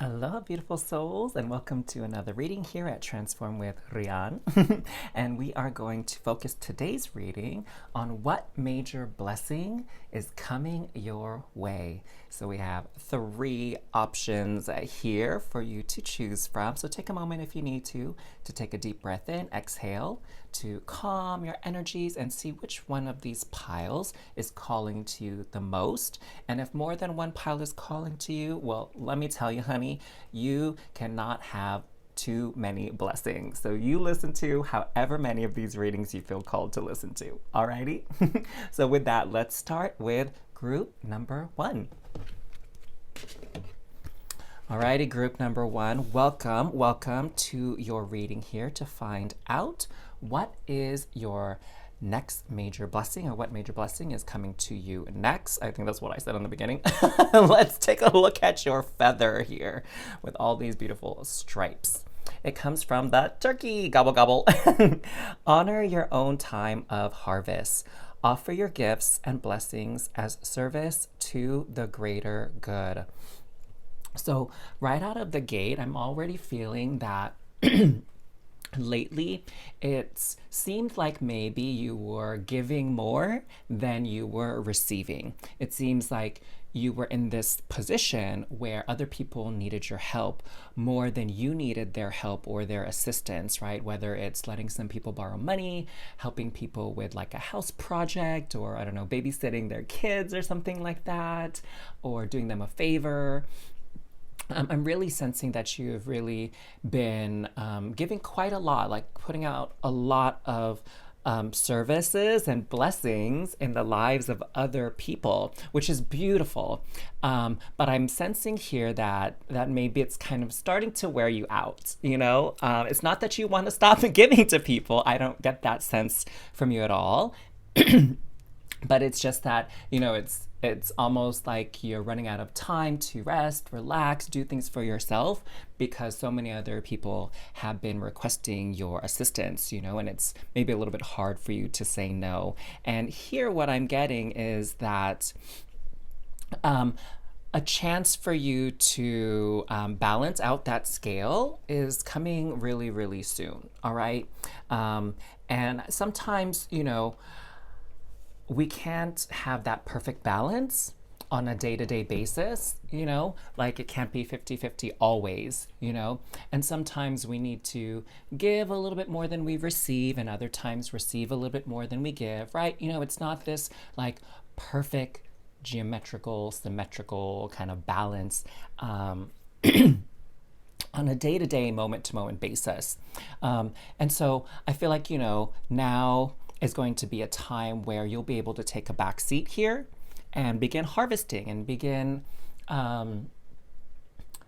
Hello, beautiful souls, and welcome to another reading here at Transform with Rian. And we are going to focus today's reading on what major blessing is coming your way. So we have three options here for you to choose from. So take a moment if you need to take a deep breath in, exhale, to calm your energies and see which one of these piles is calling to you the most. And if more than one pile is calling to you, well, let me tell you, honey, you cannot have too many blessings. So you listen to however many of these readings you feel called to listen to. Alrighty? So with that, let's start with group number one. Alrighty, group number one, welcome to your reading here to find out what is your next major blessing, or what major blessing is coming to you next. I think that's what I said in the beginning. Let's take a look at your feather here with all these beautiful stripes. It comes from the turkey, gobble gobble. Honor your own time of harvest. Offer your gifts and blessings as service to the greater good. So right out of the gate, I'm already feeling that lately it seemed like maybe you were giving more than you were receiving. It seems like you were in this position where other people needed your help more than you needed their help or their assistance, right? Whether it's letting some people borrow money, helping people with like a house project, or I don't know, babysitting their kids or something like that, or doing them a favor. I'm really sensing that you've really been giving quite a lot, like putting out a lot of services and blessings in the lives of other people, which is beautiful. But I'm sensing here that maybe it's kind of starting to wear you out, you know? It's not that you want to stop giving to people. I don't get that sense from you at all. But it's just that, you know, it's almost like you're running out of time to rest, relax, do things for yourself, because so many other people have been requesting your assistance, you know, and it's maybe a little bit hard for you to say no. And here what I'm getting is that a chance for you to balance out that scale is coming really, really soon, all right? And sometimes, you know, we can't have that perfect balance on a day-to-day basis, you know, like it can't be 50-50 always, you know, and sometimes we need to give a little bit more than we receive, and other times receive a little bit more than we give, right? You know, it's not this like perfect geometrical, symmetrical kind of balance on a day-to-day, moment-to-moment basis. And so I feel like, you know, now is going to be a time where you'll be able to take a back seat here and begin harvesting and begin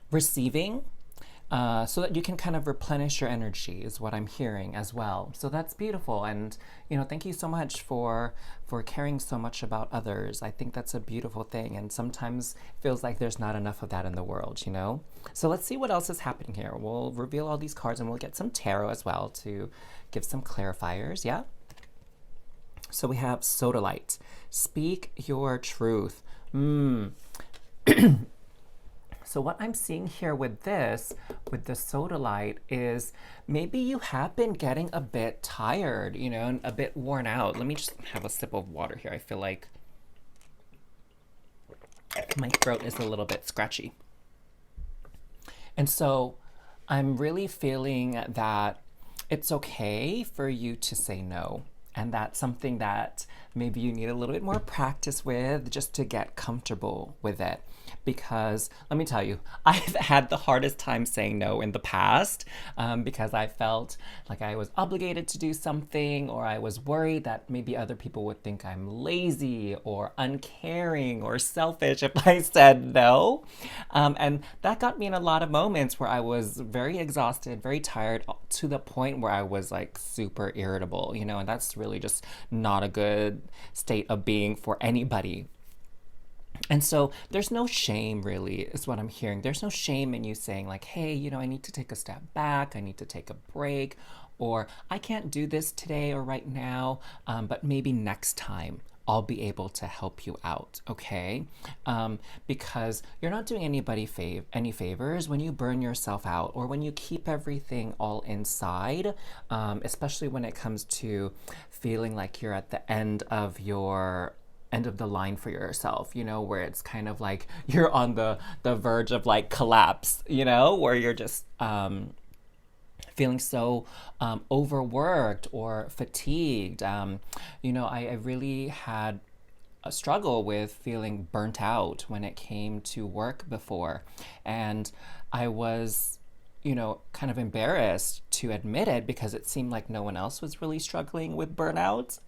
receiving, so that you can kind of replenish your energy is what I'm hearing as well. So that's beautiful. And, you know, thank you so much for caring so much about others. I think that's a beautiful thing. And sometimes it feels like there's not enough of that in the world, you know? So let's see what else is happening here. We'll reveal all these cards and we'll get some tarot as well to give some clarifiers. Yeah? So we have Sodalite. Speak your truth. So what I'm seeing here with the Sodalite is maybe you have been getting a bit tired, you know, and a bit worn out. Let me just have a sip of water here. I feel like my throat is a little bit scratchy. And so I'm really feeling that it's okay for you to say no. And that's something that maybe you need a little bit more practice with, just to get comfortable with it. Because let me tell you, I've had the hardest time saying no in the past, because I felt like I was obligated to do something, or I was worried that maybe other people would think I'm lazy or uncaring or selfish if I said no. And that got me in a lot of moments where I was very exhausted, very tired, to the point where I was like super irritable, you know, and that's really just not a good state of being for anybody. And so there's no shame, really, is what I'm hearing. There's no shame in you saying like, hey, you know, I need to take a step back. I need to take a break, or I can't do this today or right now, but maybe next time. I'll be able to help you out, okay? Because you're not doing anybody any favors when you burn yourself out or when you keep everything all inside, especially when it comes to feeling like you're at the end of the line for yourself, where it's kind of like you're on the verge of like collapse, where you're just feeling so overworked or fatigued. I really had a struggle with feeling burnt out when it came to work before. And I was, kind of embarrassed to admit it because it seemed like no one else was really struggling with burnout.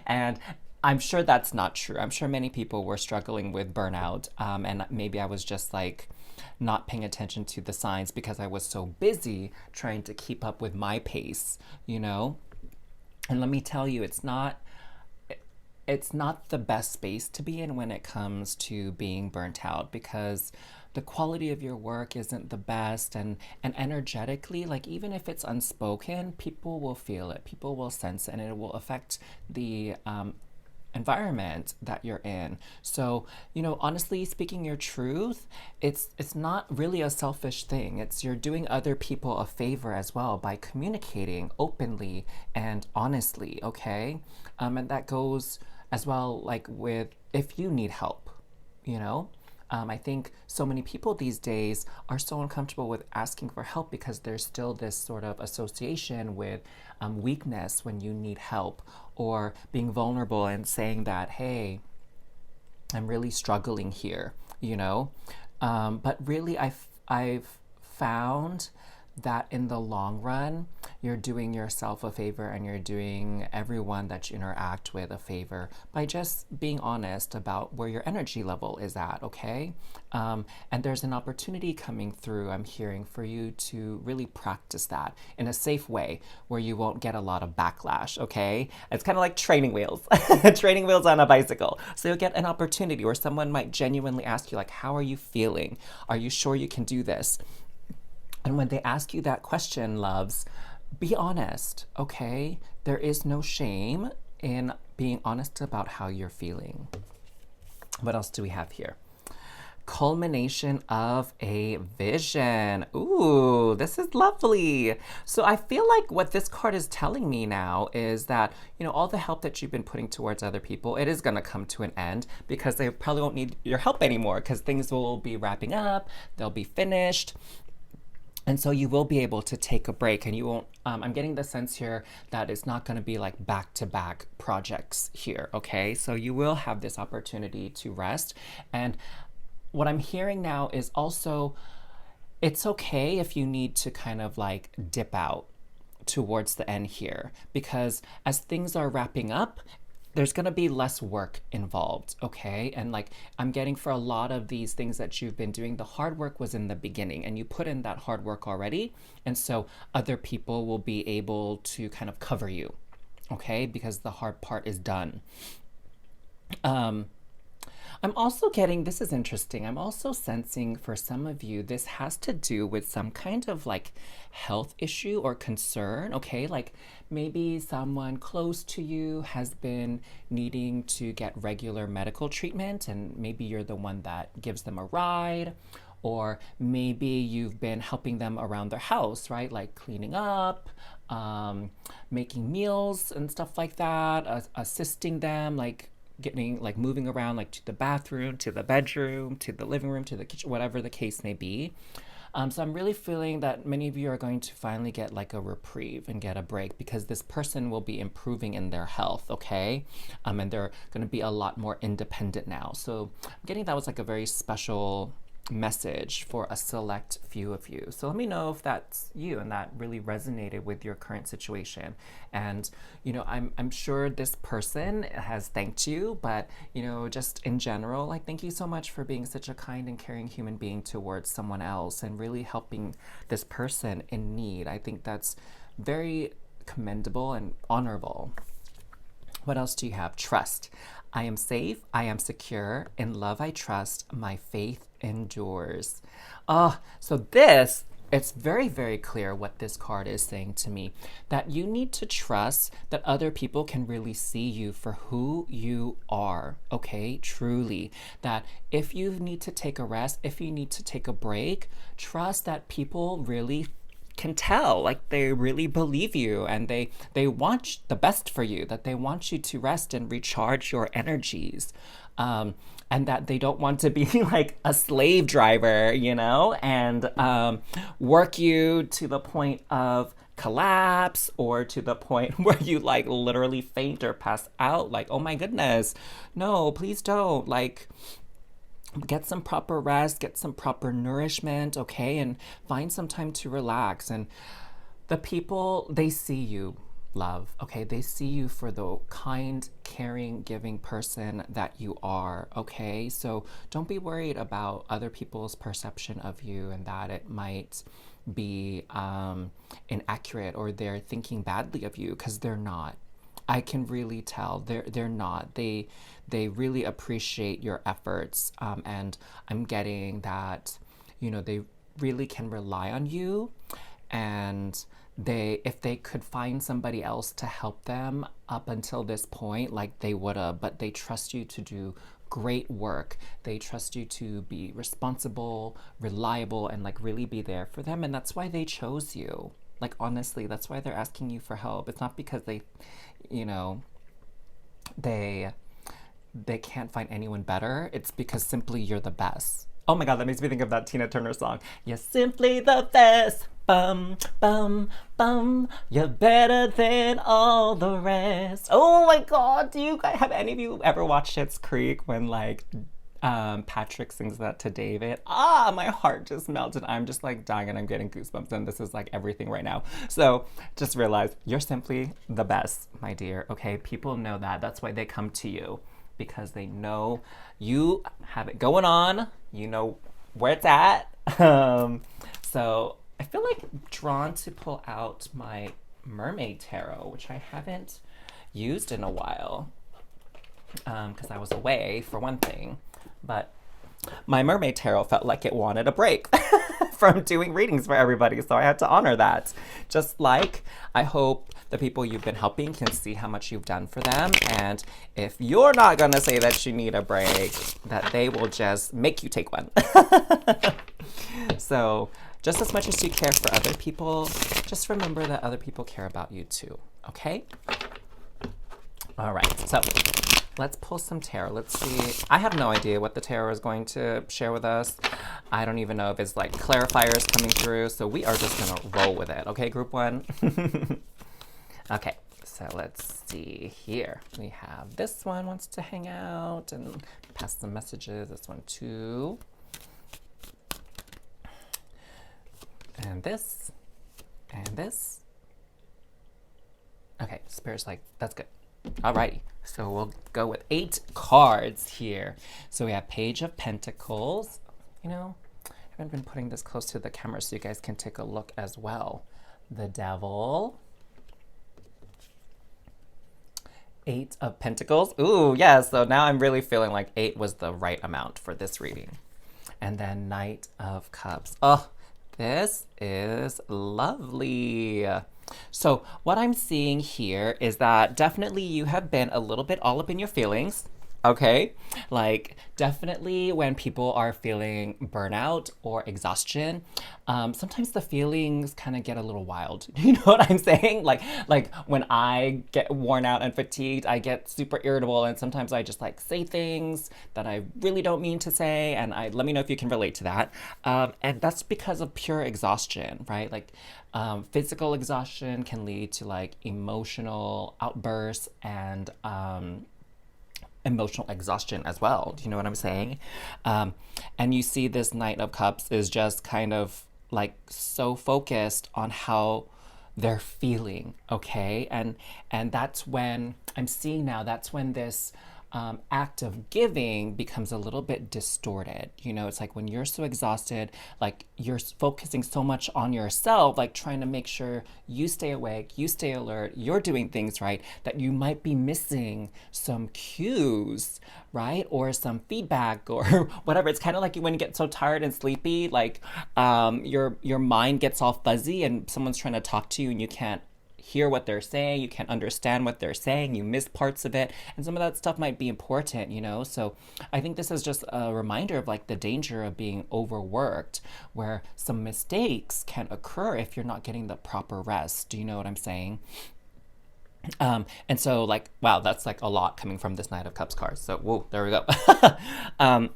And I'm sure that's not true. I'm sure many people were struggling with burnout. And maybe I was just like, not paying attention to the signs because I was so busy trying to keep up with my pace, And let me tell you, it's not the best space to be in when it comes to being burnt out, because the quality of your work isn't the best, and energetically, like even if it's unspoken, people will feel it, people will sense it, and it will affect the environment that you're in. So, honestly, speaking your truth, it's not really a selfish thing. It's you're doing other people a favor as well by communicating openly and honestly, okay? And that goes as well, like with if you need help, I think so many people these days are so uncomfortable with asking for help because there's still this sort of association with weakness when you need help, or being vulnerable and saying that, hey, I'm really struggling here, But really, I've found that in the long run, you're doing yourself a favor and you're doing everyone that you interact with a favor by just being honest about where your energy level is at, okay? And there's an opportunity coming through, I'm hearing, for you to really practice that in a safe way where you won't get a lot of backlash, okay? It's kind of like training wheels, training wheels on a bicycle. So you'll get an opportunity where someone might genuinely ask you, like, how are you feeling? Are you sure you can do this? And when they ask you that question, loves, be honest, okay? There is no shame in being honest about how you're feeling. What else do we have here? Culmination of a vision. Ooh, this is lovely. So I feel like what this card is telling me now is that, all the help that you've been putting towards other people, it is going to come to an end because they probably won't need your help anymore because things will be wrapping up, they'll be finished. And so you will be able to take a break, and you won't, I'm getting the sense here that it's not going to be like back-to-back projects here, okay? So you will have this opportunity to rest. And what I'm hearing now is also, it's okay if you need to kind of like dip out towards the end here, because as things are wrapping up, there's going to be less work involved, okay? And like I'm getting for a lot of these things that you've been doing, the hard work was in the beginning and you put in that hard work already. And so other people will be able to kind of cover you, okay? Because the hard part is done. I'm also getting, this is interesting, I'm also sensing for some of you, this has to do with some kind of like health issue or concern, okay? Like maybe someone close to you has been needing to get regular medical treatment, and maybe you're the one that gives them a ride, or maybe you've been helping them around their house, right? Like cleaning up, making meals and stuff like that, assisting them, like getting, like moving around, like to the bathroom, to the bedroom, to the living room, to the kitchen, whatever the case may be. So I'm really feeling that many of you are going to finally get like a reprieve and get a break, because this person will be improving in their health, okay? And they're going to be a lot more independent now. So I'm getting that was like a very special message for a select few of you. So let me know if that's you and that really resonated with your current situation. And I'm sure this person has thanked you, but just in general, like, thank you so much for being such a kind and caring human being towards someone else and really helping this person in need. I think that's very commendable and honorable. What else do you have? Trust. I am safe. I am secure. In love, I trust. My faith endures. Oh, so this it's very, very clear what this card is saying to me, that you need to trust that other people can really see you for who you are, okay? Truly. That if you need to take a rest, if you need to take a break, trust that people really can tell, like they really believe you, and they want the best for you, that they want you to rest and recharge your energies, and that they don't want to be like a slave driver, you know, and work you to the point of collapse, or to the point where you like literally faint or pass out. Like, oh my goodness, no, please don't. Like, get some proper rest, get some proper nourishment, okay? And find some time to relax. And the people, they see you, love, okay? They see you for the kind, caring, giving person that you are, okay? So don't be worried about other people's perception of you, and that it might be inaccurate, or they're thinking badly of you, because they're not. I can really tell they're not. They really appreciate your efforts, and I'm getting that, you know, they really can rely on you, and if they could find somebody else to help them up until this point, like they would have, but they trust you to do great work. They trust you to be responsible, reliable, and like really be there for them, and that's why they chose you. Like, honestly, that's why they're asking you for help. It's not because they, you know, they can't find anyone better. It's because simply you're the best. Oh my God, that makes me think of that Tina Turner song. You're simply the best. Bum, bum, bum. You're better than all the rest. Oh my God, have any of you ever watched Schitt's Creek when like Patrick sings that to David? My heart just melted. I'm just like dying, and I'm getting goosebumps, and this is like everything right now. So just realize you're simply the best, my dear, okay? People know that. That's why they come to you, because they know you have it going on. You know where it's at. So I feel like drawn to pull out my Mermaid Tarot, which I haven't used in a while, because I was away, for one thing. But my Mermaid Tarot felt like it wanted a break from doing readings for everybody, so I had to honor that. Just like I hope the people you've been helping can see how much you've done for them, and if you're not gonna say that you need a break, that they will just make you take one. So just as much as you care for other people, just remember that other people care about you too, okay? All right, so let's pull some tarot. Let's see. I have no idea what the tarot is going to share with us. I don't even know if it's like clarifiers coming through, so we are just gonna roll with it, okay, group one? Okay, so let's see here. We have this one wants to hang out and pass some messages. This one too. And this. And this. Okay, Spirit's like, that's good. Alrighty, so we'll go with 8 cards here. So we have Page of Pentacles. You know, I haven't been putting this close to the camera so you guys can take a look as well. The Devil. 8 of Pentacles. Ooh, yeah, so now I'm really feeling like 8 was the right amount for this reading. And then Knight of Cups. Oh, this is lovely. So what I'm seeing here is that definitely you have been a little bit all up in your feelings, okay? Like, definitely when people are feeling burnout or exhaustion, sometimes the feelings kind of get a little wild. You know what I'm saying? Like when I get worn out and fatigued, I get super irritable, and sometimes I just like say things that I really don't mean to say, and let me know if you can relate to that. And that's because of pure exhaustion, right? Like, physical exhaustion can lead to like emotional outbursts and emotional exhaustion as well. Do you know what I'm saying? And you see this Knight of Cups is just kind of like so focused on how they're feeling, okay? And that's when I'm seeing now, that's when this act of giving becomes a little bit distorted. You know, it's like when you're so exhausted, like you're focusing so much on yourself, like trying to make sure you stay awake, you stay alert, you're doing things right, that you might be missing some cues, right? Or some feedback or whatever. It's kind of like when you get so tired and sleepy, like your mind gets all fuzzy and someone's trying to talk to you and you can't hear what they're saying, you can't understand what they're saying, you miss parts of it, and some of that stuff might be important, you know? So I think this is just a reminder of like the danger of being overworked, where some mistakes can occur if you're not getting the proper rest. Do you know what I'm saying? And so like, wow, that's like a lot coming from this Knight of Cups card. So, whoa, there we go. um,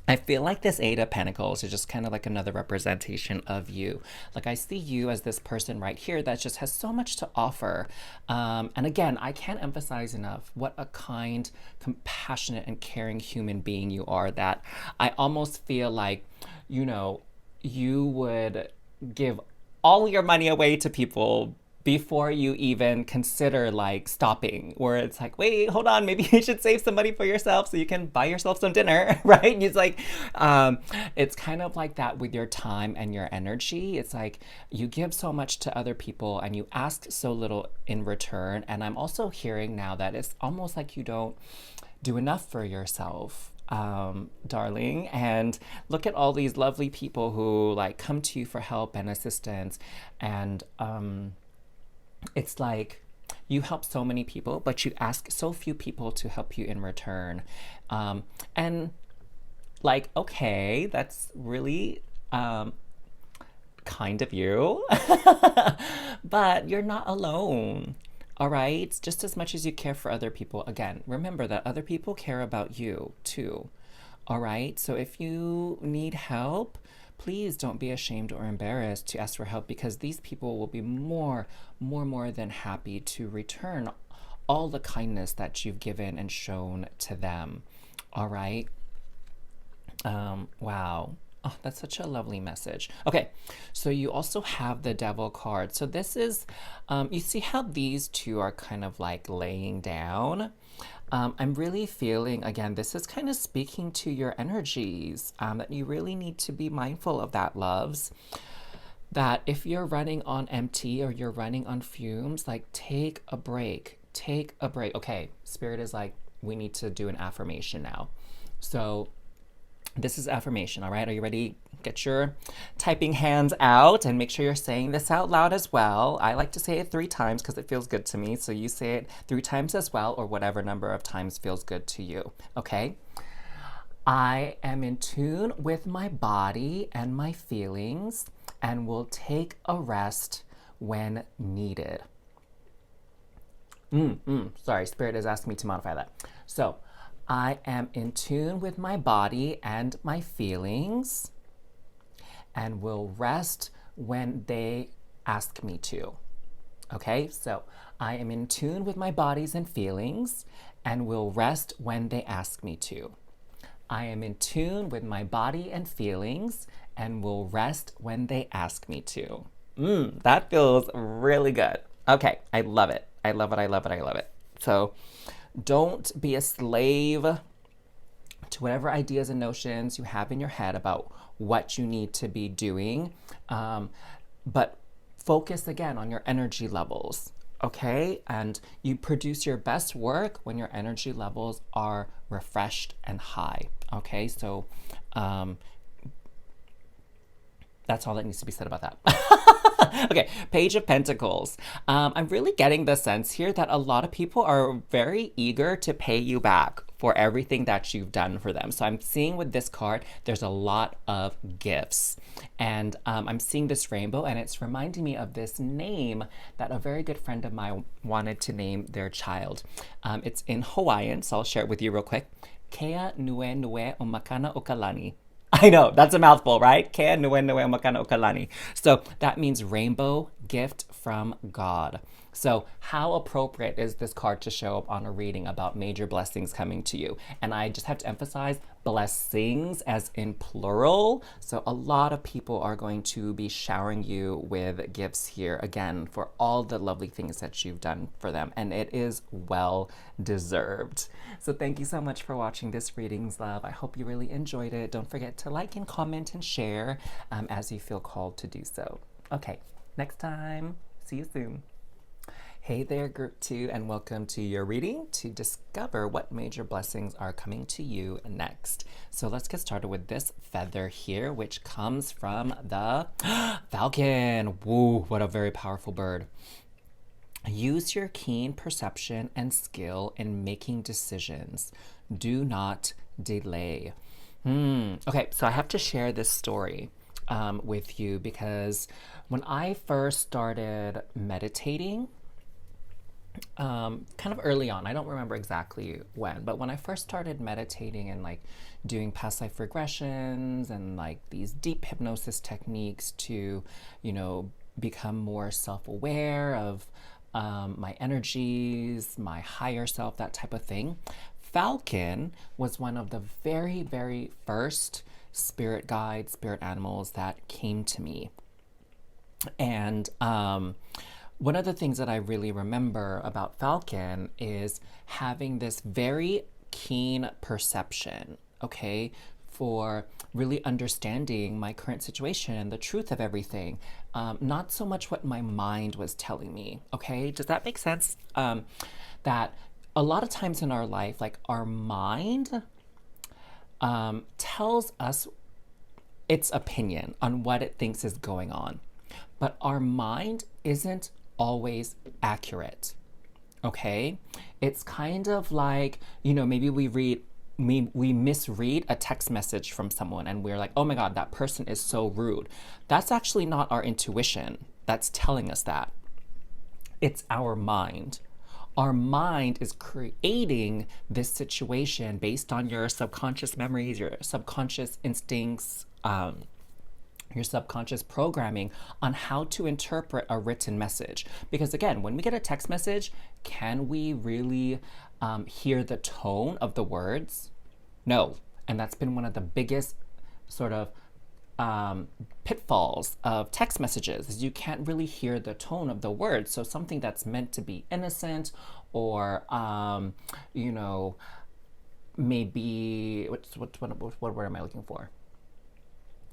I feel like this Eight of Pentacles is just kind of like another representation of you. Like I see you as this person right here that just has so much to offer. And again, I can't emphasize enough what a kind, compassionate, and caring human being you are, that I almost feel like, you know, you would give all your money away to people before you even consider like stopping, where it's like, wait, hold on, maybe you should save some money for yourself so you can buy yourself some dinner, right? It's like, it's kind of like that with your time and your energy. It's like you give so much to other people and you ask so little in return. And I'm also hearing now that it's almost like you don't do enough for yourself, darling. And look at all these lovely people who like come to you for help and assistance. And, it's like you help so many people, but you ask so few people to help you in return. And like, okay, that's really kind of you, but you're not alone. All right. Just as much as you care for other people, again, remember that other people care about you too. All right. So if you need help, please don't be ashamed or embarrassed to ask for help, because these people will be more than happy to return all the kindness that you've given and shown to them. All right. Wow. Oh, that's such a lovely message. Okay, so you also have the Devil card. So this is, you see how these two are kind of like laying down? I'm really feeling, again, this is kind of speaking to your energies, that you really need to be mindful of that, loves. That if you're running on empty or you're running on fumes, like take a break. Take a break. Okay, Spirit is like, we need to do an affirmation now. So this is affirmation, all right? Are you ready? Get your typing hands out and make sure you're saying this out loud as well. I like to say it 3 times because it feels good to me. So you say it 3 times as well, or whatever number of times feels good to you, okay? I am in tune with my body and my feelings and will take a rest when needed. Sorry, Spirit has asked me to modify that. So, I am in tune with my body and my feelings and will rest when they ask me to. Okay, so I am in tune with my bodies and feelings and will rest when they ask me to. I am in tune with my body and feelings and will rest when they ask me to. That feels really good. Okay, I love it. I love it, I love it, I love it. So, don't be a slave to whatever ideas and notions you have in your head about what you need to be doing, but focus again on your energy levels, okay? And you produce your best work when your energy levels are refreshed and high, okay? So that's all that needs to be said about that. Okay, Page of Pentacles. I'm really getting the sense here that a lot of people are very eager to pay you back for everything that you've done for them. So I'm seeing with this card, there's a lot of gifts. And I'm seeing this rainbow, and it's reminding me of this name that a very good friend of mine wanted to name their child. It's in Hawaiian, so I'll share it with you real quick. Kea nue nue o makana o kalani. I know, that's a mouthful, right? Kea nue nue o makana o kalani. So that means rainbow gift from God. So, how appropriate is this card to show up on a reading about major blessings coming to you? And I just have to emphasize blessings as in plural. So, a lot of people are going to be showering you with gifts here again for all the lovely things that you've done for them. And it is well deserved. So, thank you so much for watching this readings, love. I hope you really enjoyed it. Don't forget to like and comment and share as you feel called to do so. Okay, next time. See you soon. Hey there, Group 2, and welcome to your reading to discover what major blessings are coming to you next. So let's get started with this feather here, which comes from the falcon. Woo, what a very powerful bird. Use your keen perception and skill in making decisions. Do not delay. Okay, so I have to share this story with you because when I first started meditating, kind of early on, I don't remember exactly when, but when I first started meditating and like doing past life regressions and like these deep hypnosis techniques to, become more self-aware of my energies, my higher self, that type of thing, falcon was one of the very, very first spirit guides, spirit animals that came to me. And one of the things that I really remember about falcon is having this very keen perception, okay, for really understanding my current situation, the truth of everything, not so much what my mind was telling me, okay? Does that make sense? That a lot of times in our life, like our mind tells us its opinion on what it thinks is going on, but our mind isn't always accurate, okay? It's kind of like, maybe we misread a text message from someone and we're like, oh my God, that person is so rude. That's actually not our intuition that's telling us that. It's our mind. Our mind is creating this situation based on your subconscious memories, your subconscious instincts, your subconscious programming on how to interpret a written message. Because again, when we get a text message, can we really hear the tone of the words? No. And that's been one of the biggest sort of pitfalls of text messages is you can't really hear the tone of the words. So something that's meant to be innocent or, maybe, what word am I looking for?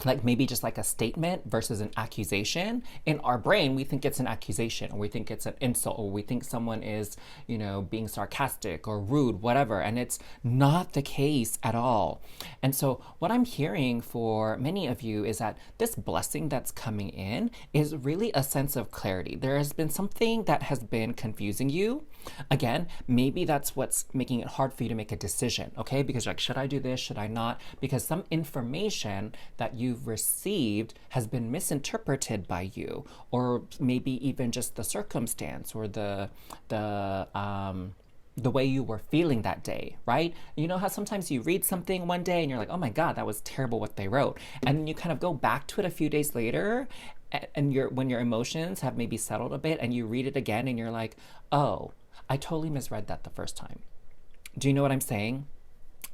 Like maybe just like a statement versus an accusation. In our brain, we think it's an accusation, or we think it's an insult, or we think someone is, being sarcastic or rude, whatever. And it's not the case at all. And so what I'm hearing for many of you is that this blessing that's coming in is really a sense of clarity. There has been something that has been confusing you. Again, maybe that's what's making it hard for you to make a decision, okay? Because like, should I do this? Should I not? Because some information that you've received has been misinterpreted by you, or maybe even just the circumstance or the way you were feeling that day, right? You know how sometimes you read something one day and you're like, oh my God, that was terrible what they wrote. And then you kind of go back to it a few days later and when your emotions have maybe settled a bit and you read it again and you're like, oh, I totally misread that the first time. Do you know what I'm saying?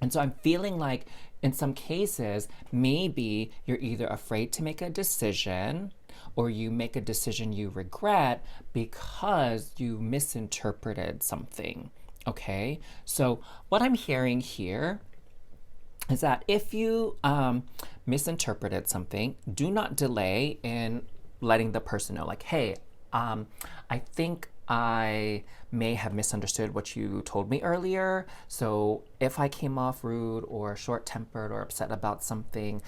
And so I'm feeling like in some cases, maybe you're either afraid to make a decision or you make a decision you regret because you misinterpreted something, okay? So what I'm hearing here is that if you misinterpreted something, do not delay in letting the person know, like, hey, I think I may have misunderstood what you told me earlier. So if I came off rude or short-tempered or upset about something,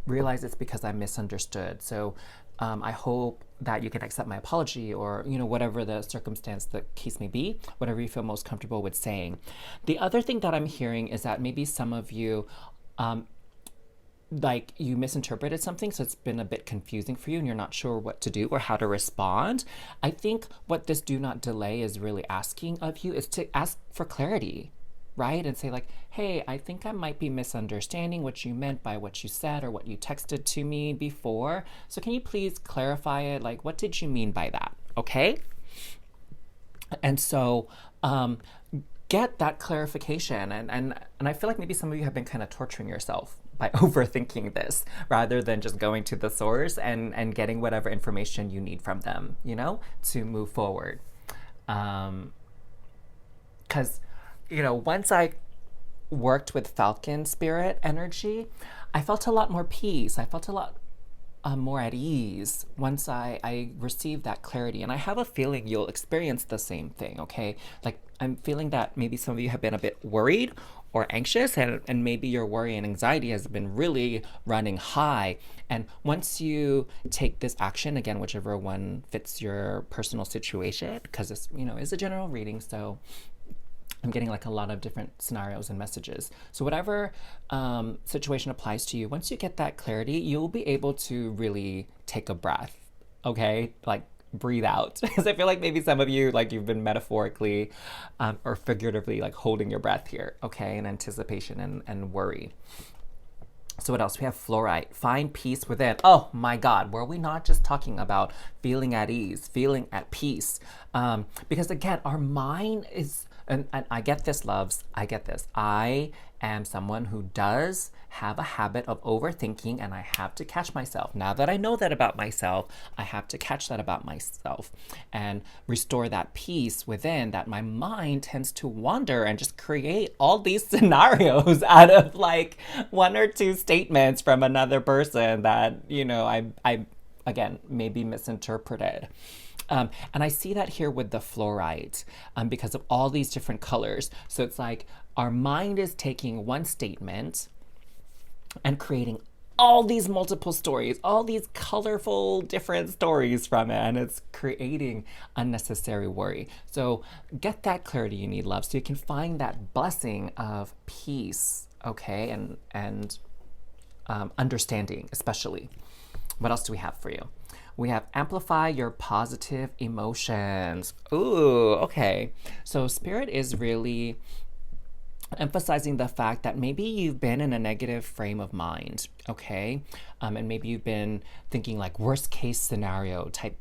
realize it's because I misunderstood. So I hope that you can accept my apology, or whatever the circumstance, the case may be, whatever you feel most comfortable with saying. The other thing that I'm hearing is that maybe some of you like you misinterpreted something, so it's been a bit confusing for you and you're not sure what to do or how to respond. I think what this do not delay is really asking of you is to ask for clarity, right? And say like, hey, I think I might be misunderstanding what you meant by what you said or what you texted to me before. So can you please clarify it? Like, what did you mean by that? Okay? And so get that clarification. And I feel like maybe some of you have been kind of torturing yourself by overthinking this rather than just going to the source and getting whatever information you need from them, you know, to move forward. Because, once I worked with Falcon spirit energy, I felt a lot more peace. I felt a lot more at ease once I received that clarity. And I have a feeling you'll experience the same thing, okay? Like, I'm feeling that maybe some of you have been a bit worried or anxious, and maybe your worry and anxiety has been really running high. And once you take this action, again, whichever one fits your personal situation, because this, is a general reading, so I'm getting like a lot of different scenarios and messages. So whatever situation applies to you, once you get that clarity, you'll be able to really take a breath, okay? Like, breathe out. Because I feel like maybe some of you, like, you've been metaphorically or figuratively like holding your breath here, okay? In anticipation and worry. So what else? We have fluorite. Find peace within. Oh my God, were we not just talking about feeling at ease, feeling at peace? Because again, our mind is, and I get this, loves, I get this. I am someone who does have a habit of overthinking, and I have to catch myself. Now that I know that about myself, I have to catch that about myself and restore that peace within, that my mind tends to wander and just create all these scenarios out of like one or two statements from another person that, I again, maybe misinterpreted. And I see that here with the fluorite because of all these different colors. So it's like our mind is taking one statement and creating all these multiple stories, all these colorful different stories from it, and it's creating unnecessary worry. So get that clarity you need, love, so you can find that blessing of peace, okay, and understanding, especially. What else do we have for you? We have amplify your positive emotions. Ooh, okay. So Spirit is really emphasizing the fact that maybe you've been in a negative frame of mind, okay? And maybe you've been thinking like worst case scenario type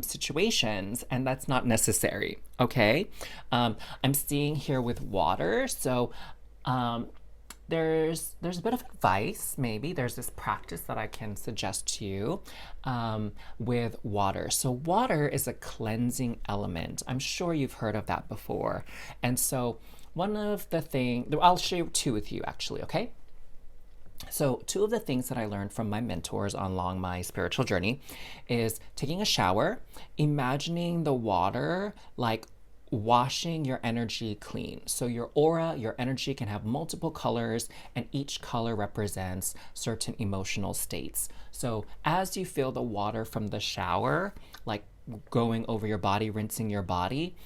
situations, and that's not necessary, okay? I'm seeing here with water, so there's a bit of advice, maybe. There's this practice that I can suggest to you with water. So water is a cleansing element. I'm sure you've heard of that before. And so one of the things, I'll share two with you actually, okay? So two of the things that I learned from my mentors along my spiritual journey is taking a shower, imagining the water like washing your energy clean. So your aura, your energy can have multiple colors, and each color represents certain emotional states. So as you feel the water from the shower, like going over your body, rinsing your body,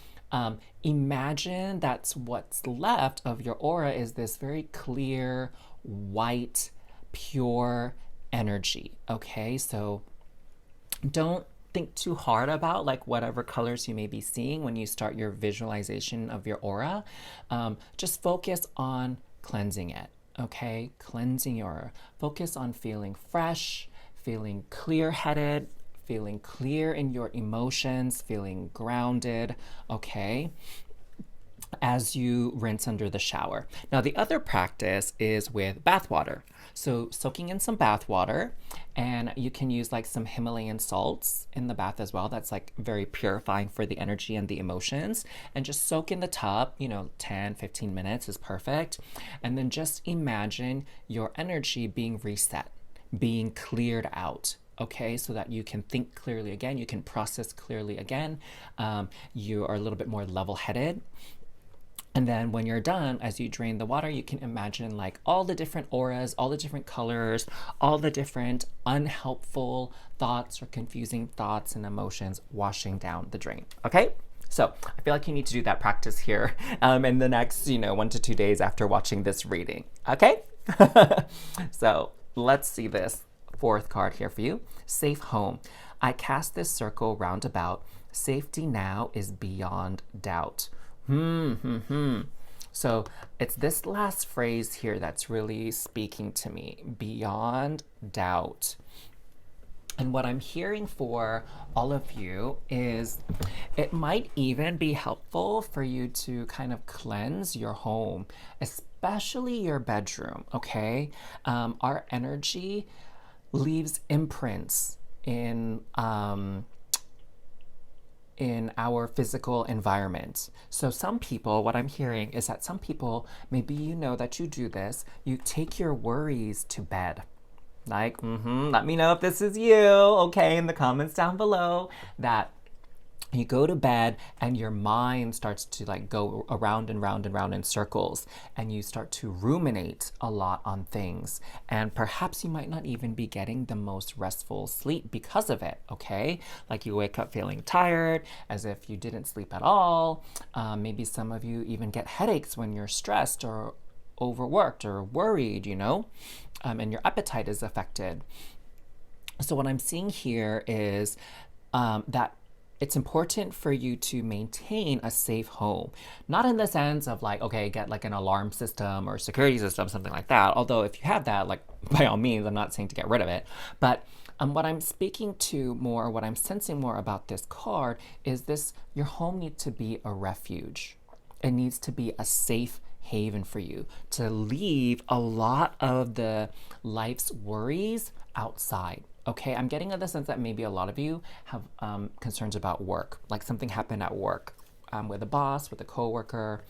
imagine that's what's left of your aura is this very clear, white, pure energy. Okay, so don't think too hard about like whatever colors you may be seeing when you start your visualization of your aura. Just focus on cleansing it, okay? Cleansing your aura. Focus on feeling fresh, feeling clear-headed, feeling clear in your emotions, feeling grounded, okay? As you rinse under the shower. Now, the other practice is with bath water. So soaking in some bath water, and you can use like some Himalayan salts in the bath as well. That's like very purifying for the energy and the emotions. And just soak in the tub, 10, 15 minutes is perfect. And then just imagine your energy being reset, being cleared out. Okay, so that you can think clearly again, you can process clearly again. You are a little bit more level-headed. And then when you're done, as you drain the water, you can imagine like all the different auras, all the different colors, all the different unhelpful thoughts or confusing thoughts and emotions washing down the drain. Okay? So I feel like you need to do that practice here in the next, 1 to 2 days after watching this reading. Okay? So let's see this fourth card here for you. Safe home. I cast this circle round about. Safety now is beyond doubt. So it's this last phrase here that's really speaking to me. Beyond doubt. And what I'm hearing for all of you is it might even be helpful for you to kind of cleanse your home, especially your bedroom, okay? Our energy leaves imprints in our physical environment. So some people, what I'm hearing is that some people, maybe you know that you do this, you take your worries to bed. Like, let me know if this is you, okay, in the comments down below, that you go to bed and your mind starts to like go around and round and round in circles, and you start to ruminate a lot on things, and perhaps you might not even be getting the most restful sleep because of it, okay? Like you wake up feeling tired, as if you didn't sleep at all. Maybe some of you even get headaches when you're stressed or overworked or worried, you know, and your appetite is affected. So what I'm seeing here is that it's important for you to maintain a safe home. Not in the sense of like, okay, get like an alarm system or security system, something like that. Although if you have that, like by all means, I'm not saying to get rid of it. But what I'm speaking to more, what I'm sensing more about this card is this: your home needs to be a refuge. It needs to be a safe haven for you to leave a lot of the life's worries outside. Okay, I'm getting the sense that maybe a lot of you have concerns about work, like something happened at work with a boss, with a coworker,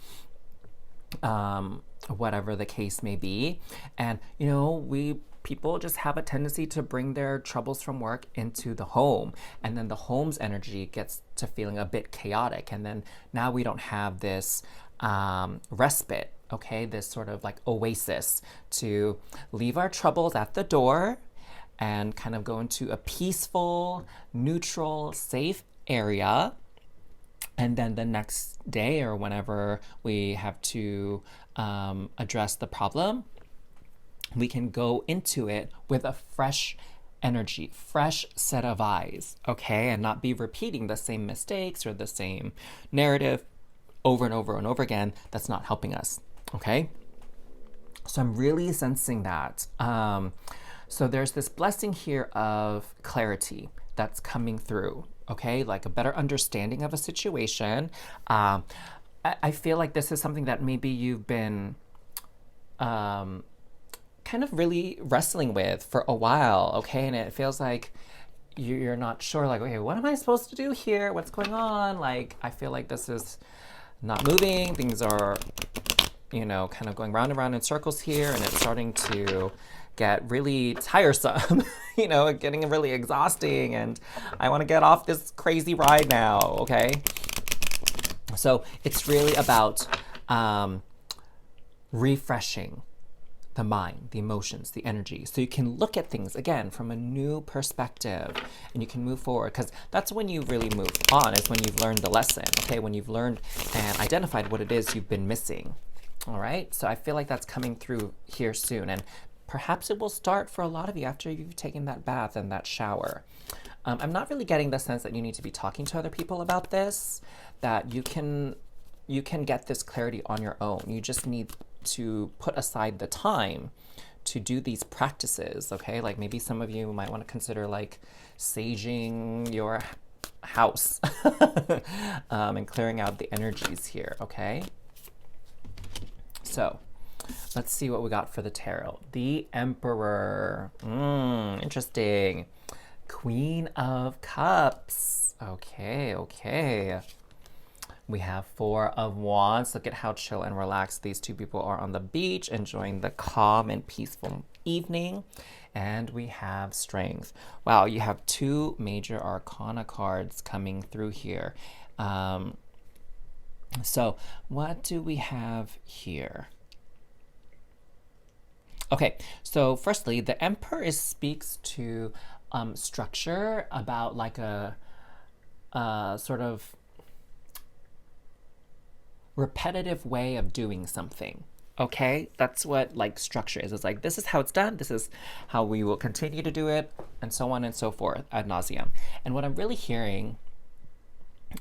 whatever the case may be. And, you know, people just have a tendency to bring their troubles from work into the home. And then the home's energy gets to feeling a bit chaotic. And then now we don't have this respite, okay, this sort of like oasis to leave our troubles at the door and kind of go into a peaceful, neutral, safe area. And then the next day or whenever we have to address the problem, we can go into it with a fresh energy, fresh set of eyes, okay? And not be repeating the same mistakes or the same narrative over and over and over again. That's not helping us, okay? So I'm really sensing that. So there's this blessing here of clarity that's coming through, okay? Like a better understanding of a situation. I feel like this is something that maybe you've been kind of really wrestling with for a while, okay? And it feels like you're not sure, like, okay, what am I supposed to do here? What's going on? Like, I feel like this is not moving. Things are, you know, kind of going round and round in circles here, and it's starting to get really tiresome, you know, getting really exhausting, and I want to get off this crazy ride now, okay? So it's really about refreshing the mind, the emotions, the energy, so you can look at things again from a new perspective and you can move forward, because that's when you really move on, is when you've learned the lesson, okay? When you've learned and identified what it is you've been missing, all right? So I feel like that's coming through here soon, and perhaps it will start for a lot of you after you've taken that bath and that shower. I'm not really getting the sense that you need to be talking to other people about this, that you can get this clarity on your own. You just need to put aside the time to do these practices, okay? Like maybe some of you might want to consider like saging your house and clearing out the energies here, okay? So let's see what we got for the tarot. The Emperor. Interesting. Queen of Cups. Okay. We have Four of Wands. Look at how chill and relaxed these two people are on the beach, enjoying the calm and peaceful evening. And we have Strength. Wow, you have two major arcana cards coming through here. So what do we have here? Okay, so firstly, the Emperor speaks to structure, about like a sort of repetitive way of doing something. Okay, that's what like structure is. It's like, this is how it's done, this is how we will continue to do it, and so on and so forth ad nauseum. And what I'm really hearing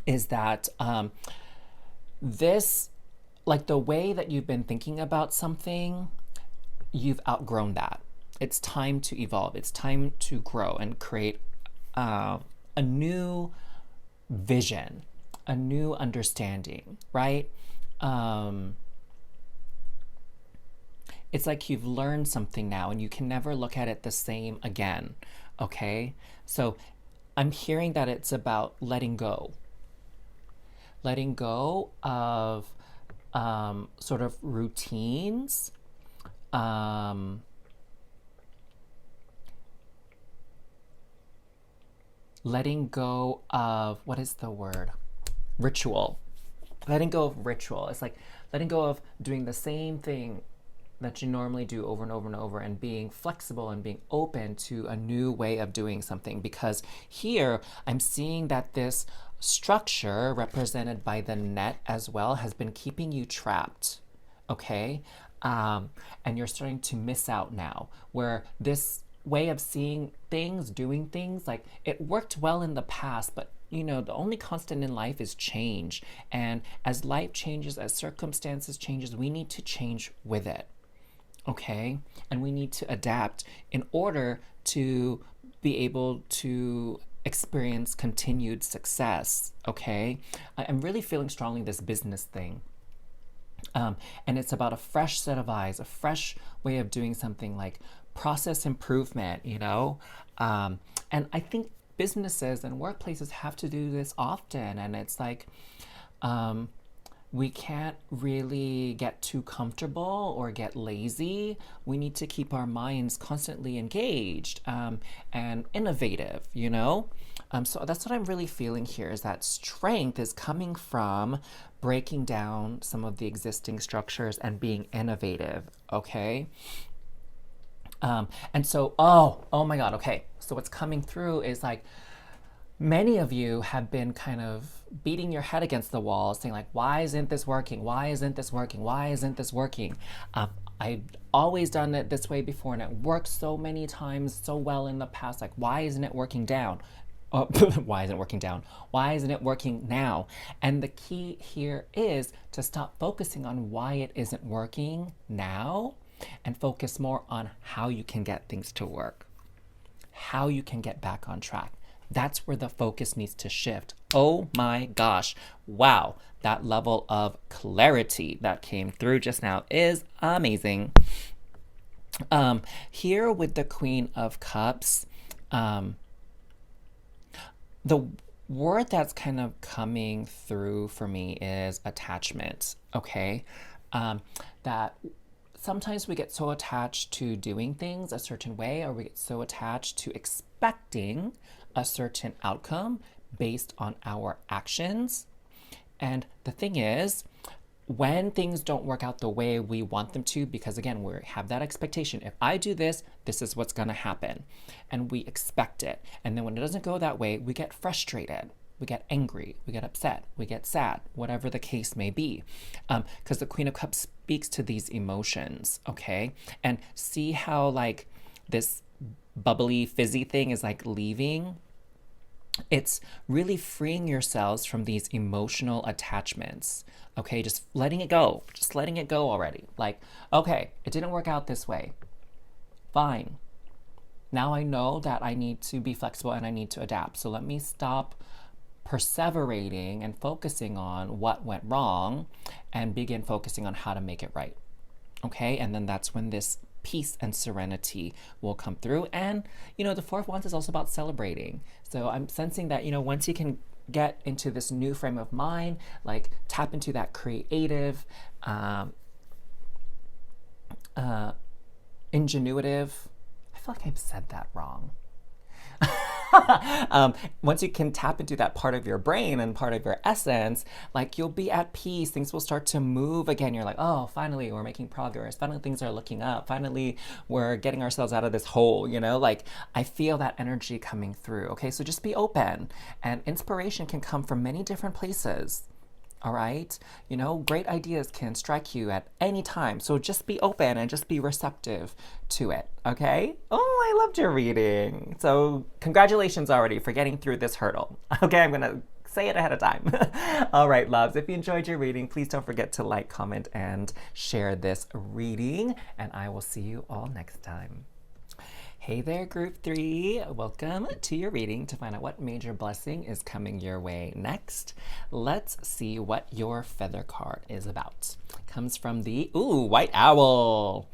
is that this, like the way that you've been thinking about something, you've outgrown that. It's time to evolve. It's time to grow and create a new vision, a new understanding, right? It's like you've learned something now and you can never look at it the same again, okay? So I'm hearing that it's about letting go of sort of routines, letting go of, what is the word? Ritual. Letting go of ritual. It's like letting go of doing the same thing that you normally do over and over and over, and being flexible and being open to a new way of doing something. Because here I'm seeing that this structure represented by the net as well has been keeping you trapped, okay? And you're starting to miss out now, where this way of seeing things, doing things, like it worked well in the past, but you know, the only constant in life is change. And as life changes, as circumstances changes, we need to change with it, okay? And we need to adapt in order to be able to experience continued success, okay? I'm really feeling strongly this business thing. And it's about a fresh set of eyes, a fresh way of doing something, like process improvement, you know? And I think businesses and workplaces have to do this often. And it's like, we can't really get too comfortable or get lazy. We need to keep our minds constantly engaged and innovative, you know? So that's what I'm really feeling here, is that strength is coming from breaking down some of the existing structures and being innovative, okay? And so, oh my God, okay. So what's coming through is like, many of you have been kind of beating your head against the wall, saying like, why isn't this working? Why isn't this working? Why isn't this working? I've always done it this way before and it worked so many times so well in the past. Like, why isn't it working down? Why isn't it working down? Why isn't it working now? And the key here is to stop focusing on why it isn't working now and focus more on how you can get things to work, how you can get back on track. That's where the focus needs to shift. Oh my gosh. Wow. That level of clarity that came through just now is amazing. Here with the Queen of Cups, the word that's kind of coming through for me is attachment, okay? That sometimes we get so attached to doing things a certain way, or we get so attached to expecting a certain outcome based on our actions. And the thing is, when things don't work out the way we want them to, because again, we have that expectation. If I do this, this is what's gonna happen. And we expect it. And then when it doesn't go that way, we get frustrated. We get angry, we get upset, we get sad, whatever the case may be. Because the Queen of Cups speaks to these emotions, okay? And see how like this bubbly, fizzy thing is like leaving. It's really freeing yourselves from these emotional attachments, okay? Just letting it go, already. Like, okay, it didn't work out this way. Fine. Now I know that I need to be flexible and I need to adapt. So let me stop perseverating and focusing on what went wrong and begin focusing on how to make it right, okay? And then that's when this peace and serenity will come through. And, you know, the Four of Wands is also about celebrating. So I'm sensing that, you know, once you can get into this new frame of mind, like tap into that creative, ingenuitive, I feel like I've said that wrong. Once you can tap into that part of your brain and part of your essence, like you'll be at peace. Things will start to move again. You're like, oh, finally we're making progress. Finally things are looking up. Finally we're getting ourselves out of this hole, you know? Like I feel that energy coming through. Okay, so just be open, and inspiration can come from many different places. All right, you know, great ideas can strike you at any time. So just be open and just be receptive to it, okay? Oh, I loved your reading. So congratulations already for getting through this hurdle. Okay, I'm gonna say it ahead of time. All right, loves, if you enjoyed your reading, please don't forget to like, comment, and share this reading, and I will see you all next time. Hey there, Group 3. Welcome to your reading to find out what major blessing is coming your way next. Let's see what your feather card is about. Comes from the, White Owl.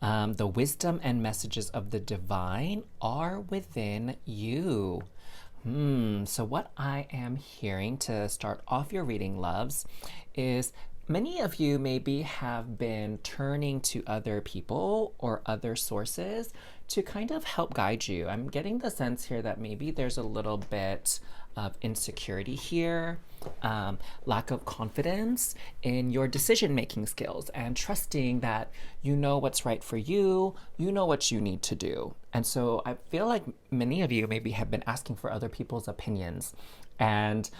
The wisdom and messages of the divine are within you. So what I am hearing to start off your reading, loves, is many of you maybe have been turning to other people or other sources to kind of help guide you. I'm getting the sense here that maybe there's a little bit of insecurity here, lack of confidence in your decision-making skills and trusting that you know what's right for you, you know what you need to do. And so I feel like many of you maybe have been asking for other people's opinions. And,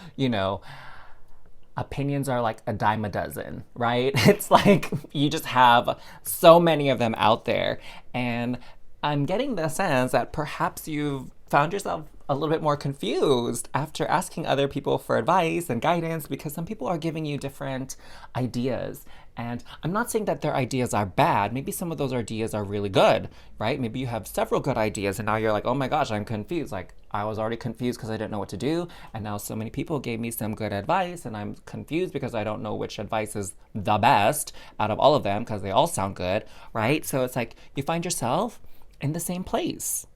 opinions are like a dime a dozen, right? It's like you just have so many of them out there. And I'm getting the sense that perhaps you've found yourself a little bit more confused after asking other people for advice and guidance, because some people are giving you different ideas. And I'm not saying that their ideas are bad. Maybe some of those ideas are really good, right? Maybe you have several good ideas and now you're like, oh my gosh, I'm confused. Like, I was already confused because I didn't know what to do. And now so many people gave me some good advice and I'm confused because I don't know which advice is the best out of all of them because they all sound good, right? So it's like you find yourself in the same place.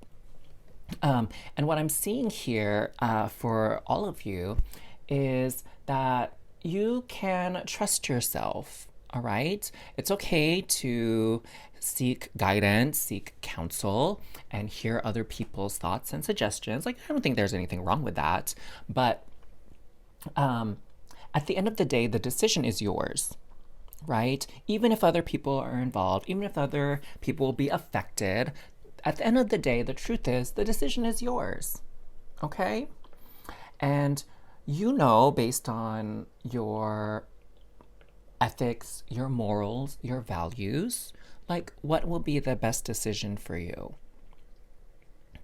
And what I'm seeing here for all of you is that you can trust yourself, all right? It's okay to seek guidance, seek counsel, and hear other people's thoughts and suggestions. Like, I don't think there's anything wrong with that. But at the end of the day, the decision is yours, right? Even if other people are involved, even if other people will be affected, at the end of the day, the truth is the decision is yours, okay? And you know, based on your ethics, your morals, your values, like what will be the best decision for you,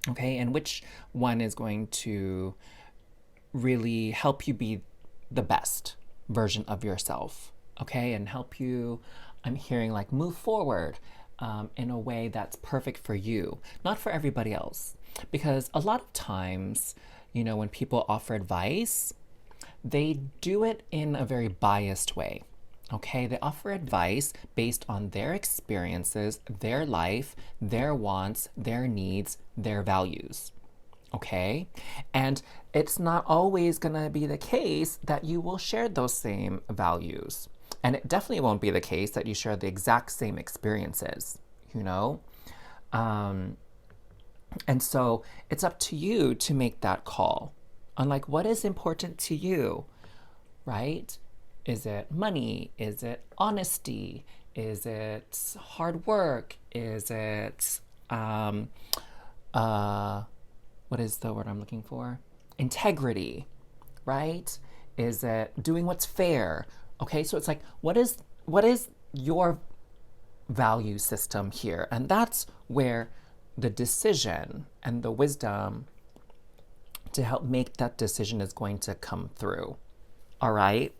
okay? And which one is going to really help you be the best version of yourself, okay? And help you, I'm hearing, like, move forward in a way that's perfect for you, not for everybody else. Because a lot of times, when people offer advice, they do it in a very biased way. Okay, they offer advice based on their experiences, their life, their wants, their needs, their values. Okay, and it's not always gonna be the case that you will share those same values. And it definitely won't be the case that you share the exact same experiences, And so it's up to you to make that call on, like, what is important to you, right? Is it money? Is it honesty? Is it hard work? Is it, what is the word I'm looking for? Integrity, right? Is it doing what's fair? Okay, so it's like, what is your value system here? And that's where the decision and the wisdom to help make that decision is going to come through. All right?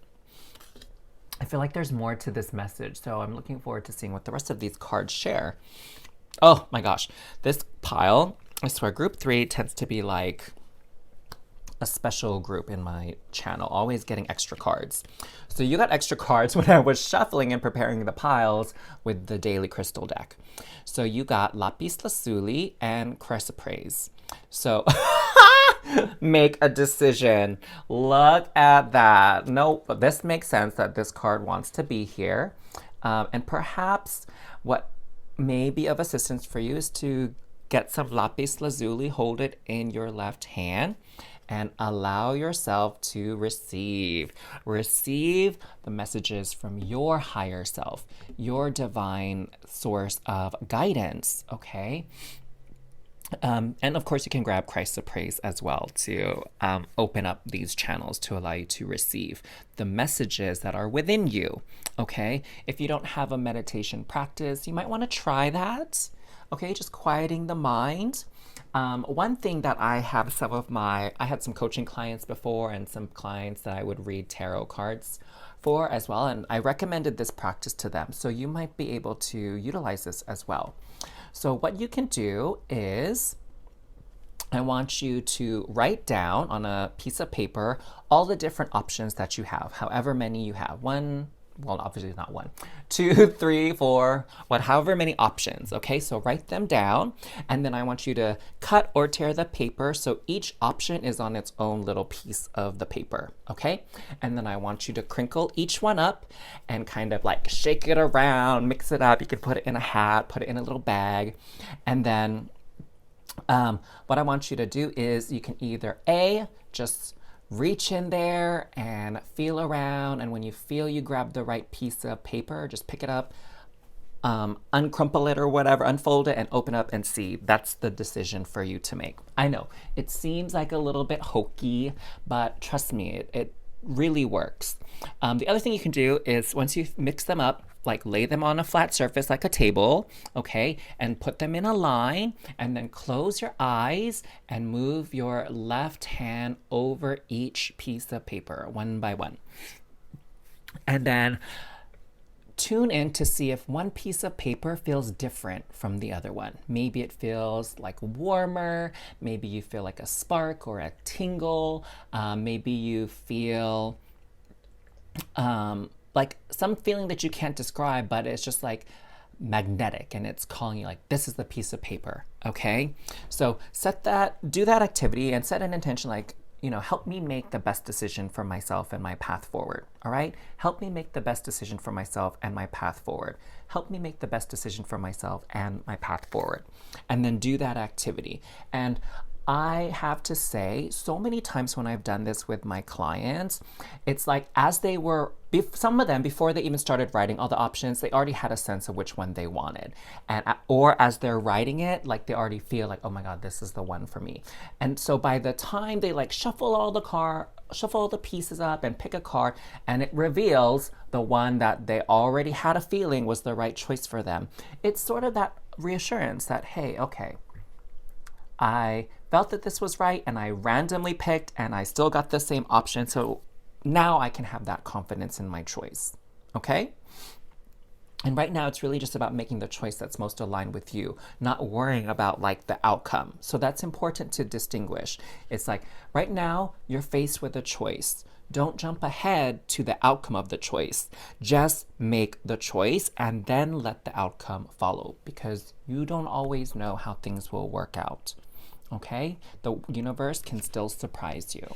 I feel like there's more to this message, so I'm looking forward to seeing what the rest of these cards share. Oh my gosh, this pile, I swear, Group 3 tends to be like a special group in my channel, always getting extra cards. So you got extra cards when I was shuffling and preparing the piles with the daily crystal deck. So you got Lapis Lazuli and Chrysoprase. So make a decision. Look at that. No, this makes sense that this card wants to be here. And perhaps what may be of assistance for you is to get some Lapis Lazuli, hold it in your left hand, and allow yourself to receive the messages from your higher self, your divine source of guidance, okay? And of course, you can grab Chrysoprase as well to open up these channels to allow you to receive the messages that are within you, okay? If you don't have a meditation practice, you might want to try that, okay? Just quieting the mind. One thing that I had some coaching clients before and some clients that I would read tarot cards for as well, and I recommended this practice to them. So you might be able to utilize this as well. So what you can do is I want you to write down on a piece of paper all the different options that you have, however many you have. One, well, obviously not one, two, three, four, however many options. Okay, so write them down, and then I want you to cut or tear the paper so each option is on its own little piece of the paper. Okay, and then I want you to crinkle each one up and kind of like shake it around, mix it up. You can put it in a hat, put it in a little bag, and then what I want you to do is you can either just reach in there and feel around, and when you feel you grab the right piece of paper, just pick it up, uncrumple it or whatever, unfold it and open up and see. That's the decision for you to make. I know it seems like a little bit hokey, but trust me, it really works. The other thing you can do is once you mix them up, like lay them on a flat surface like a table, okay, and put them in a line, and then close your eyes and move your left hand over each piece of paper one by one. And then tune in to see if one piece of paper feels different from the other one. Maybe it feels like warmer, maybe you feel like a spark or a tingle, maybe you feel like some feeling that you can't describe, but it's just like magnetic and it's calling you like, this is the piece of paper, okay? So do that activity and set an intention like, help me make the best decision for myself and my path forward, all right? Help me make the best decision for myself and my path forward. Help me make the best decision for myself and my path forward. And then do that activity. And I have to say, so many times when I've done this with my clients, it's like as they were, some of them, before they even started writing all the options, they already had a sense of which one they wanted. Or as they're writing it, like they already feel like, oh my God, this is the one for me. And so by the time they like shuffle all the pieces up and pick a card, and it reveals the one that they already had a feeling was the right choice for them, it's sort of that reassurance that, hey, okay, I felt that this was right and I randomly picked and I still got the same option. So now I can have that confidence in my choice. Okay? And right now it's really just about making the choice that's most aligned with you, not worrying about like the outcome. So that's important to distinguish. It's like right now you're faced with a choice. Don't jump ahead to the outcome of the choice. Just make the choice and then let the outcome follow, because you don't always know how things will work out. Okay? The universe can still surprise you.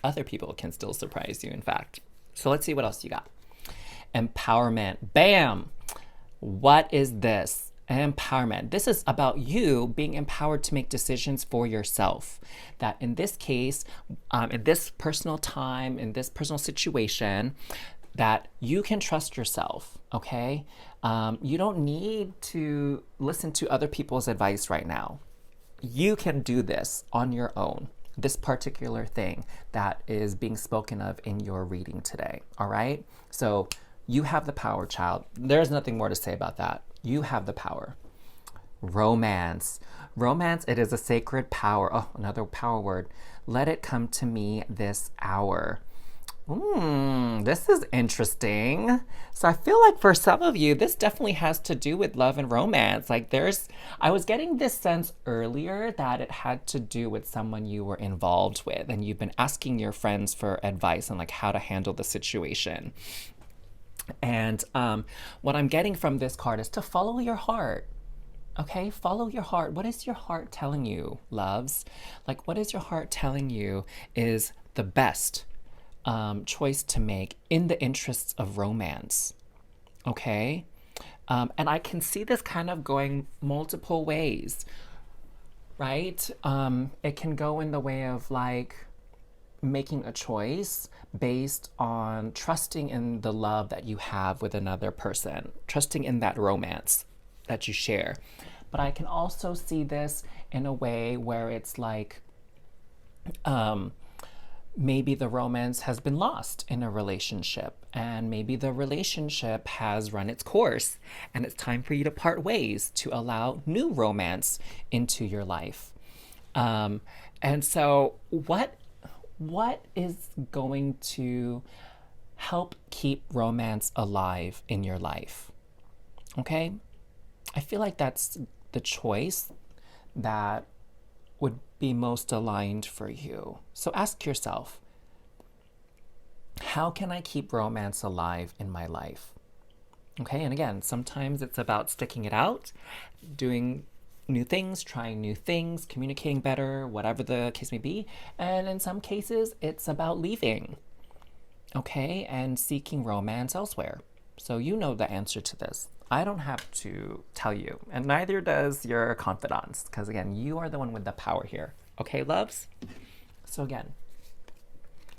Other people can still surprise you, in fact. So let's see what else you got. Empowerment. Bam! What is this? Empowerment. This is about you being empowered to make decisions for yourself. That in this case, in this personal time, in this personal situation, that you can trust yourself, okay? You don't need to listen to other people's advice right now. You can do this on your own, this particular thing that is being spoken of in your reading today, all right? So you have the power, child. There's nothing more to say about that. You have the power. Romance. Romance, it is a sacred power. Oh, another power word. Let it come to me this hour. This is interesting. So I feel like for some of you, this definitely has to do with love and romance. Like I was getting this sense earlier that it had to do with someone you were involved with and you've been asking your friends for advice on like how to handle the situation. And what I'm getting from this card is to follow your heart. Okay, follow your heart. What is your heart telling you, loves? Like, what is your heart telling you is the best choice to make in the interests of romance? Okay, and I can see this kind of going multiple ways, right? It can go in the way of like making a choice based on trusting in the love that you have with another person, trusting in that romance that you share. But I can also see this in a way where it's like maybe the romance has been lost in a relationship, and maybe the relationship has run its course and it's time for you to part ways to allow new romance into your life. And so what is going to help keep romance alive in your life? Okay? I feel like that's the choice that would be most aligned for you. So ask yourself, how can I keep romance alive in my life? Okay, and again, sometimes it's about sticking it out, doing new things, trying new things, communicating better, whatever the case may be. And in some cases, it's about leaving, okay, and seeking romance elsewhere. So you know the answer to this. I don't have to tell you, and neither does your confidants, because again, you are the one with the power here. Okay, loves? So again,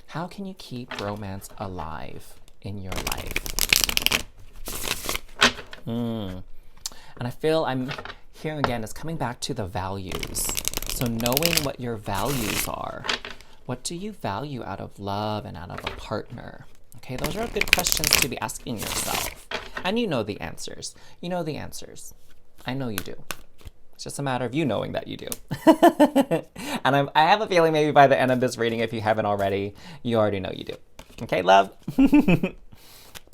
how can you keep romance alive in your life? And I feel I'm hearing again, it's coming back to the values. So knowing what your values are. What do you value out of love and out of a partner? Okay, those are good questions to be asking yourself. And you know the answers. You know the answers. I know you do. It's just a matter of you knowing that you do. And I have a feeling maybe by the end of this reading, if you haven't already, you already know you do. Okay, love?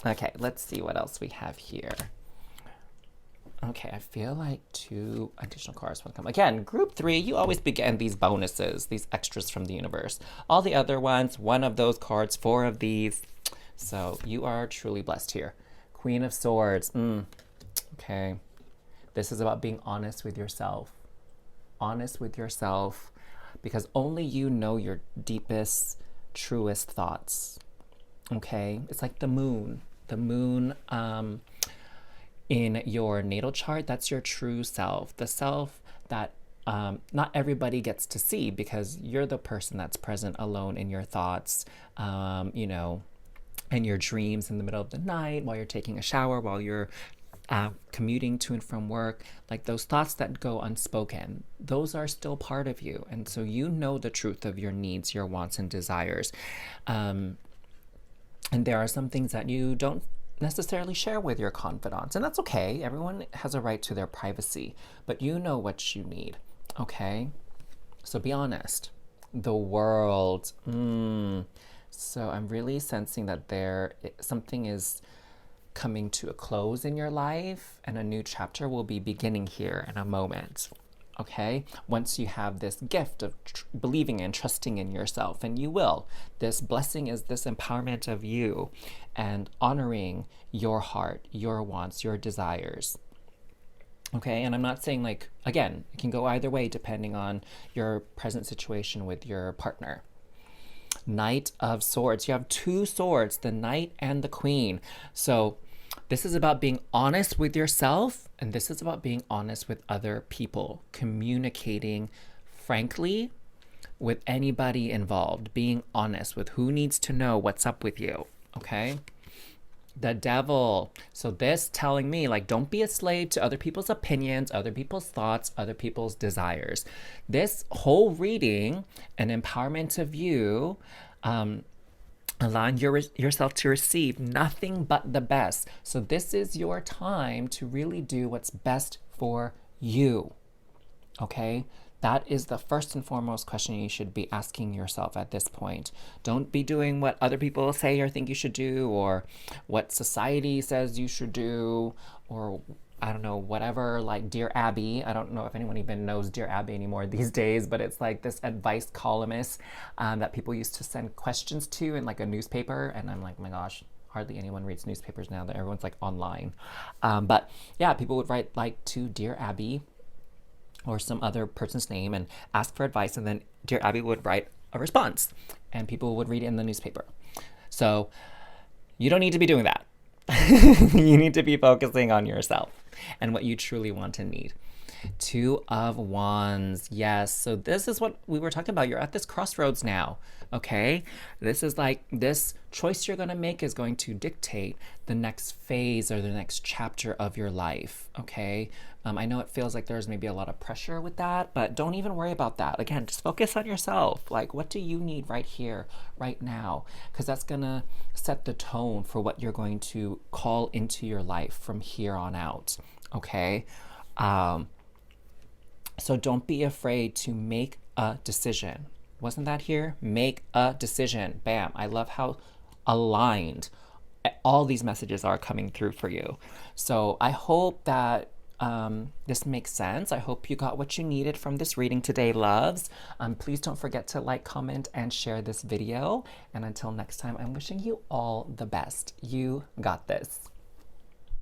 Okay, let's see what else we have here. Okay, I feel like 2 additional cards want to come. Again, group 3, you always begin these bonuses, these extras from the universe. All the other ones, 1 of those cards, 4 of these. So you are truly blessed here. Queen of Swords. Okay. This is about being honest with yourself. Honest with yourself, because only you know your deepest, truest thoughts. Okay? It's like the moon. The moon, in your natal chart, that's your true self, the self that not everybody gets to see, because you're the person that's present alone in your thoughts, you know, and your dreams in the middle of the night, while you're taking a shower, while you're commuting to and from work. Like those thoughts that go unspoken, those are still part of you. And so you know the truth of your needs, your wants and desires. And there are some things that you don't necessarily share with your confidants, and that's okay. Everyone has a right to their privacy, but you know what you need. Okay, so be honest. The World. So I'm really sensing that something is coming to a close in your life, and a new chapter will be beginning here in a moment. Okay, once you have this gift of believing and trusting in yourself, and you will. This blessing is this empowerment of you and honoring your heart, your wants, your desires. Okay, and I'm not saying, like, again, it can go either way depending on your present situation with your partner. Knight of Swords. You have 2 swords, the Knight and the Queen. So this is about being honest with yourself, and this is about being honest with other people, communicating frankly with anybody involved, being honest with who needs to know what's up with you, okay? The Devil. So this telling me, like, don't be a slave to other people's opinions, other people's thoughts, other people's desires. This whole reading, an empowerment of you, allowing yourself to receive nothing but the best. So this is your time to really do what's best for you. Okay? That is the first and foremost question you should be asking yourself at this point. Don't be doing what other people say or think you should do, or what society says you should do, or I don't know, whatever, like Dear Abby. I don't know if anyone even knows Dear Abby anymore these days, but it's like this advice columnist that people used to send questions to in like a newspaper. And I'm like, oh my gosh, hardly anyone reads newspapers now, that everyone's like online. But yeah, people would write like to Dear Abby or some other person's name and ask for advice, and then Dear Abby would write a response, and people would read it in the newspaper. So you don't need to be doing that. You need to be focusing on yourself and what you truly want and need. 2 of Wands. Yes, so this is what we were talking about. You're at this crossroads now, okay? This is like, this choice you're going to make is going to dictate the next phase or the next chapter of your life, okay? I know it feels like there's maybe a lot of pressure with that, but don't even worry about that. Again, just focus on yourself. Like, what do you need right here, right now? Because that's going to set the tone for what you're going to call into your life from here on out, okay? So don't be afraid to make a decision. Wasn't that here? Make a decision. Bam. I love how aligned all these messages are coming through for you. So I hope that this makes sense. I hope you got what you needed from this reading today, loves. Please don't forget to like, comment, and share this video. And until next time, I'm wishing you all the best. You got this.